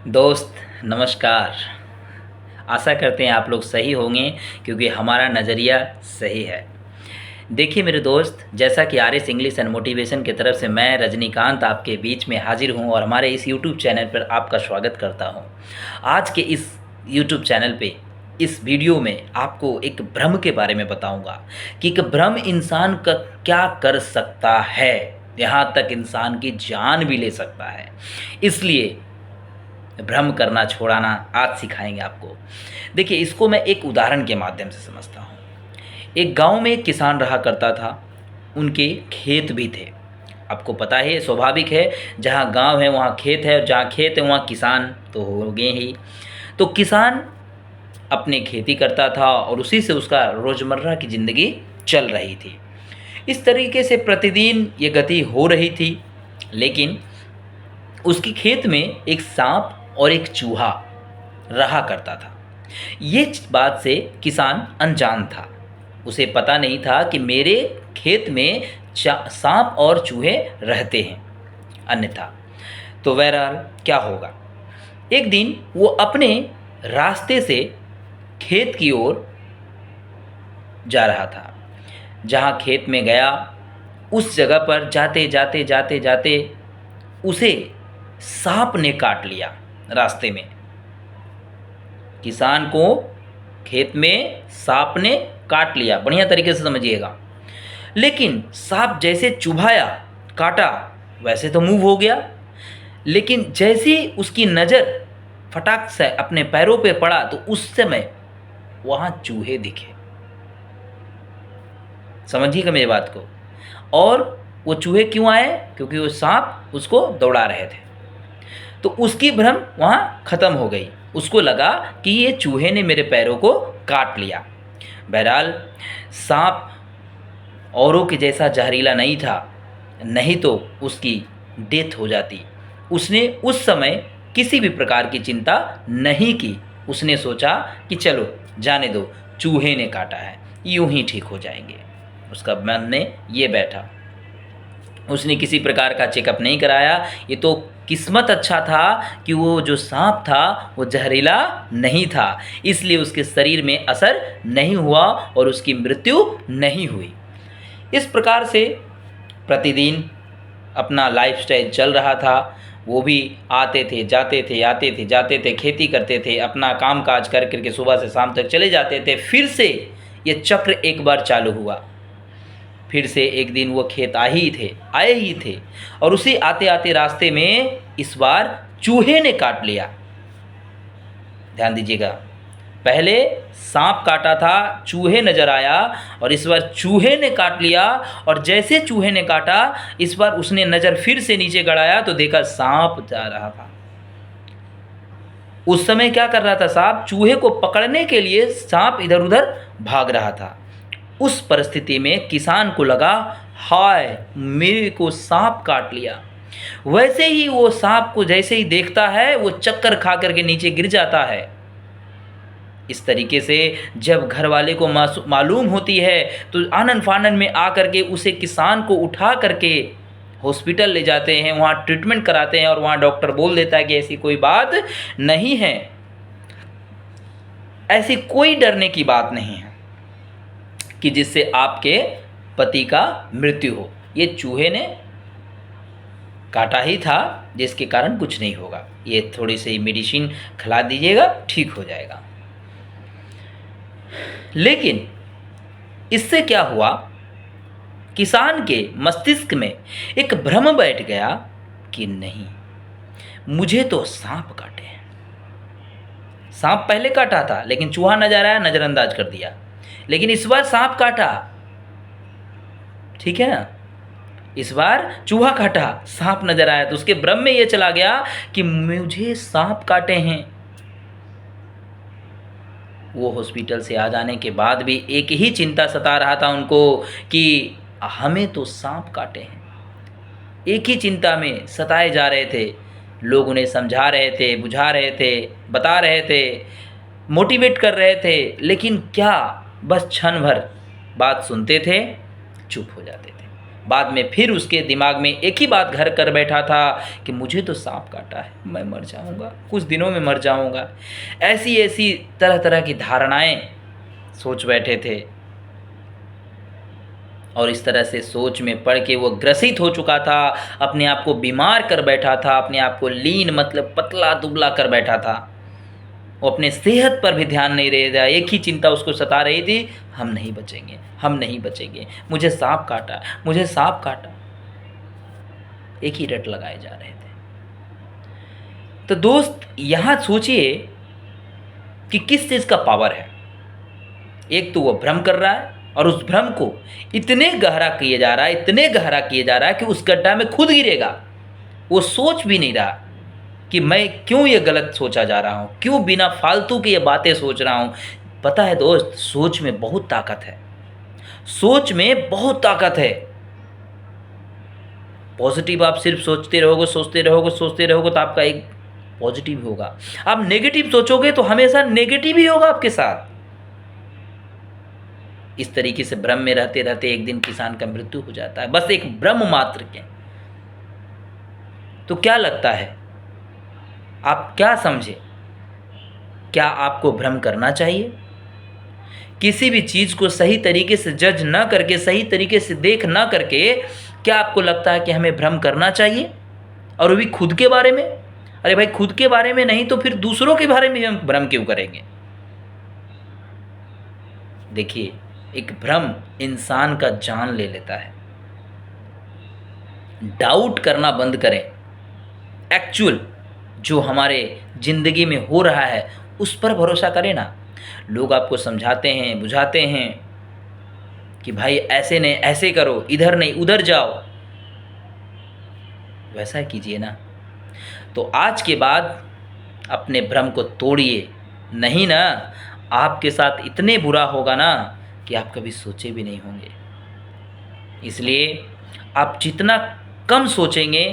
दोस्त नमस्कार। आशा करते हैं आप लोग सही होंगे क्योंकि हमारा नज़रिया सही है। देखिए मेरे दोस्त, जैसा कि R S English and motivation की तरफ से मैं रजनीकांत आपके बीच में हाजिर हूं और हमारे इस यूट्यूब चैनल पर आपका स्वागत करता हूं। आज के इस यूट्यूब चैनल पे इस वीडियो में आपको एक भ्रम के बारे में बताऊंगा कि एक भ्रम इंसान का क्या कर सकता है, यहाँ तक इंसान की जान भी ले सकता है। इसलिए भ्रम करना छोड़ाना आज सिखाएंगे आपको। देखिए, इसको मैं एक उदाहरण के माध्यम से समझता हूँ। एक गांव में एक किसान रहा करता था, उनके खेत भी थे। आपको पता है, स्वाभाविक है, जहाँ गांव है वहाँ खेत है और जहाँ खेत है वहाँ किसान तो होंगे ही। तो किसान अपने खेती करता था और उसी से उसका रोज़मर्रा की ज़िंदगी चल रही थी। इस तरीके से प्रतिदिन ये गति हो रही थी, लेकिन उसके खेत में एक सांप और एक चूहा रहा करता था। ये बात से किसान अनजान था। उसे पता नहीं था कि मेरे खेत में सांप और चूहे रहते हैं, अन्यथा तो बहरहाल क्या होगा। एक दिन वो अपने रास्ते से खेत की ओर जा रहा था। जहाँ खेत में गया, उस जगह पर जाते जाते जाते जाते उसे सांप ने काट लिया रास्ते में। किसान को खेत में सांप ने काट लिया, बढ़िया तरीके से समझिएगा। लेकिन सांप जैसे चुभाया, काटा, वैसे तो मूव हो गया, लेकिन जैसे ही उसकी नज़र फटाक से अपने पैरों पे पड़ा तो उस समय वहाँ चूहे दिखे। समझिएगा मेरी बात को। और वो चूहे क्यों आए? क्योंकि वो सांप उसको दौड़ा रहे थे। तो उसकी भ्रम वहाँ ख़त्म हो गई। उसको लगा कि ये चूहे ने मेरे पैरों को काट लिया। बहरहाल सांप औरों के जैसा जहरीला नहीं था, नहीं तो उसकी डेथ हो जाती। उसने उस समय किसी भी प्रकार की चिंता नहीं की। उसने सोचा कि चलो जाने दो, चूहे ने काटा है, यूं ही ठीक हो जाएंगे। उसका मन ने ये बैठा। उसने किसी प्रकार का चेकअप नहीं कराया। ये तो किस्मत अच्छा था कि वो जो सांप था वो जहरीला नहीं था, इसलिए उसके शरीर में असर नहीं हुआ और उसकी मृत्यु नहीं हुई। इस प्रकार से प्रतिदिन अपना लाइफस्टाइल चल रहा था। वो भी आते थे जाते थे, आते थे जाते थे, खेती करते थे, अपना काम काज कर करके सुबह से शाम तक चले जाते थे। फिर से ये चक्र एक बार चालू हुआ। फिर से एक दिन वो खेत आए ही थे और उसी आते आते रास्ते में इस बार चूहे ने काट लिया। ध्यान दीजिएगा, पहले सांप काटा था, चूहे नजर आया और इस बार चूहे ने काट लिया। और जैसे चूहे ने काटा, इस बार उसने नज़र फिर से नीचे गड़ाया तो देखा सांप जा रहा था। उस समय क्या कर रहा था सांप? चूहे को पकड़ने के लिए सांप इधर उधर भाग रहा था। उस परिस्थिति में किसान को लगा, हाय, मेरे को सांप काट लिया। वैसे ही वो सांप को जैसे ही देखता है वो चक्कर खा करके नीचे गिर जाता है। इस तरीके से जब घर वाले को मालूम होती है तो आनन फानन में आकर के उसे किसान को उठा करके हॉस्पिटल ले जाते हैं, वहाँ ट्रीटमेंट कराते हैं और वहाँ डॉक्टर बोल देता है कि ऐसी कोई बात नहीं है, ऐसी कोई डरने की बात नहीं है कि जिससे आपके पति का मृत्यु हो। ये चूहे ने काटा ही था, जिसके कारण कुछ नहीं होगा, ये थोड़ी सी मेडिसिन खिला दीजिएगा, ठीक हो जाएगा। लेकिन इससे क्या हुआ, किसान के मस्तिष्क में एक भ्रम बैठ गया कि नहीं, मुझे तो सांप काटे हैं। सांप पहले काटा था लेकिन चूहा नजर आया, नज़रअंदाज कर दिया। लेकिन इस बार सांप काटा, ठीक है ना, इस बार चूहा काटा, सांप नजर आया तो उसके भ्रम में यह चला गया कि मुझे सांप काटे हैं। वो हॉस्पिटल से आ जाने के बाद भी एक ही चिंता सता रहा था उनको कि हमें तो सांप काटे हैं। एक ही चिंता में सताए जा रहे थे। लोग उन्हें समझा रहे थे, बुझा रहे थे, बता रहे थे, मोटिवेट कर रहे थे, लेकिन क्या, बस क्षण भर बात सुनते थे, चुप हो जाते थे। बाद में फिर उसके दिमाग में एक ही बात घर कर बैठा था कि मुझे तो सांप काटा है, मैं मर जाऊंगा, कुछ दिनों में मर जाऊंगा। ऐसी ऐसी तरह तरह की धारणाएं सोच बैठे थे और इस तरह से सोच में पड़ के वो ग्रसित हो चुका था, अपने आप को बीमार कर बैठा था, अपने आप को लीन मतलब पतला दुबला कर बैठा था। वो अपने सेहत पर भी ध्यान नहीं रह रहा, एक ही चिंता उसको सता रही थी, हम नहीं बचेंगे, हम नहीं बचेंगे, मुझे सांप काटा, मुझे सांप काटा। एक ही रट लगाए जा रहे थे। तो दोस्त यहाँ सोचिए कि किस चीज़ का पावर है। एक तो वो भ्रम कर रहा है और उस भ्रम को इतने गहरा किए जा रहा है, इतने गहरा किए जा रहा है कि उस गड्ढा में खुद गिरेगा। वो सोच भी नहीं रहा कि मैं क्यों ये गलत सोचा जा रहा हूँ, क्यों बिना फालतू की ये बातें सोच रहा हूँ। पता है दोस्त, सोच में बहुत ताकत है, सोच में बहुत ताकत है। पॉजिटिव आप सिर्फ सोचते रहोगे, सोचते रहोगे, सोचते रहोगे तो आपका एक पॉजिटिव होगा। आप नेगेटिव सोचोगे तो हमेशा नेगेटिव ही होगा आपके साथ। इस तरीके से भ्रम में रहते रहते एक दिन किसान का मृत्यु हो जाता है, बस एक भ्रम मात्र के। तो क्या लगता है, आप क्या समझे, क्या आपको भ्रम करना चाहिए? किसी भी चीज़ को सही तरीके से जज ना करके, सही तरीके से देख ना करके, क्या आपको लगता है कि हमें भ्रम करना चाहिए? और वो भी खुद के बारे में? अरे भाई, खुद के बारे में नहीं तो फिर दूसरों के बारे में हम भ्रम क्यों करेंगे? देखिए, एक भ्रम इंसान का जान ले लेता है। डाउट करना बंद करें। एक्चुअल जो हमारे ज़िंदगी में हो रहा है उस पर भरोसा करें ना। लोग आपको समझाते हैं, बुझाते हैं कि भाई ऐसे नहीं, ऐसे करो, इधर नहीं उधर जाओ, वैसा कीजिए ना। तो आज के बाद अपने भ्रम को तोड़िए, नहीं ना आपके साथ इतने बुरा होगा ना कि आप कभी सोचे भी नहीं होंगे। इसलिए आप जितना कम सोचेंगे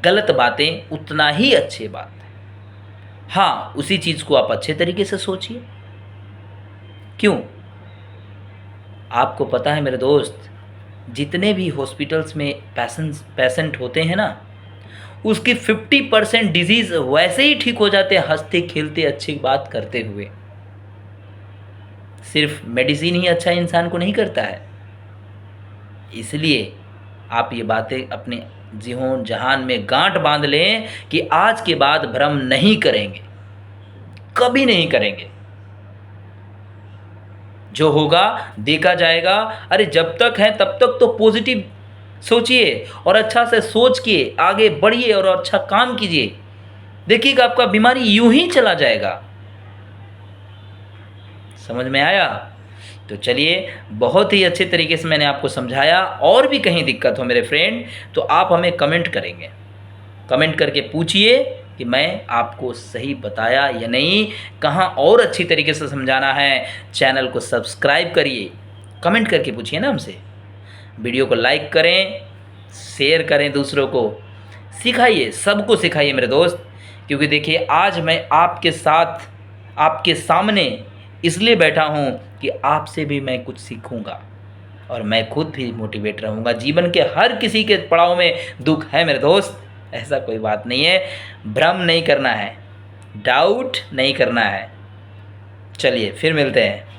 गलत बातें, उतना ही अच्छी बात है। हाँ, उसी चीज़ को आप अच्छे तरीके से सोचिए। क्यों? आपको पता है मेरे दोस्त, जितने भी हॉस्पिटल्स में पेशेंट होते हैं ना, उसकी 50% डिजीज़ वैसे ही ठीक हो जाते हैं, हंसते खेलते अच्छी बात करते हुए। सिर्फ मेडिसिन ही अच्छा इंसान को नहीं करता है। इसलिए आप ये बातें अपने जिहों जहान में गांठ बांध लें कि आज के बाद भ्रम नहीं करेंगे, कभी नहीं करेंगे। जो होगा देखा जाएगा। अरे जब तक है तब तक तो पॉजिटिव सोचिए और अच्छा से सोच के आगे बढ़िए और अच्छा काम कीजिए। देखिएगा आपका बीमारी यूं ही चला जाएगा। समझ में आया? तो चलिए, बहुत ही अच्छे तरीके से मैंने आपको समझाया। और भी कहीं दिक्कत हो मेरे फ्रेंड तो आप हमें कमेंट करेंगे, कमेंट करके पूछिए कि मैं आपको सही बताया या नहीं, कहाँ और अच्छी तरीके से समझाना है। चैनल को सब्सक्राइब करिए, कमेंट करके पूछिए ना हमसे। वीडियो को लाइक करें, शेयर करें, दूसरों को सिखाइए, सबको सिखाइए मेरे दोस्त। क्योंकि देखिए, आज मैं आपके साथ, आपके सामने इसलिए बैठा हूँ कि आपसे भी मैं कुछ सीखूँगा और मैं खुद भी मोटिवेट रहूँगा। जीवन के हर किसी के पड़ाव में दुख है मेरे दोस्त, ऐसा कोई बात नहीं है। भ्रम नहीं करना है, डाउट नहीं करना है। चलिए फिर मिलते हैं।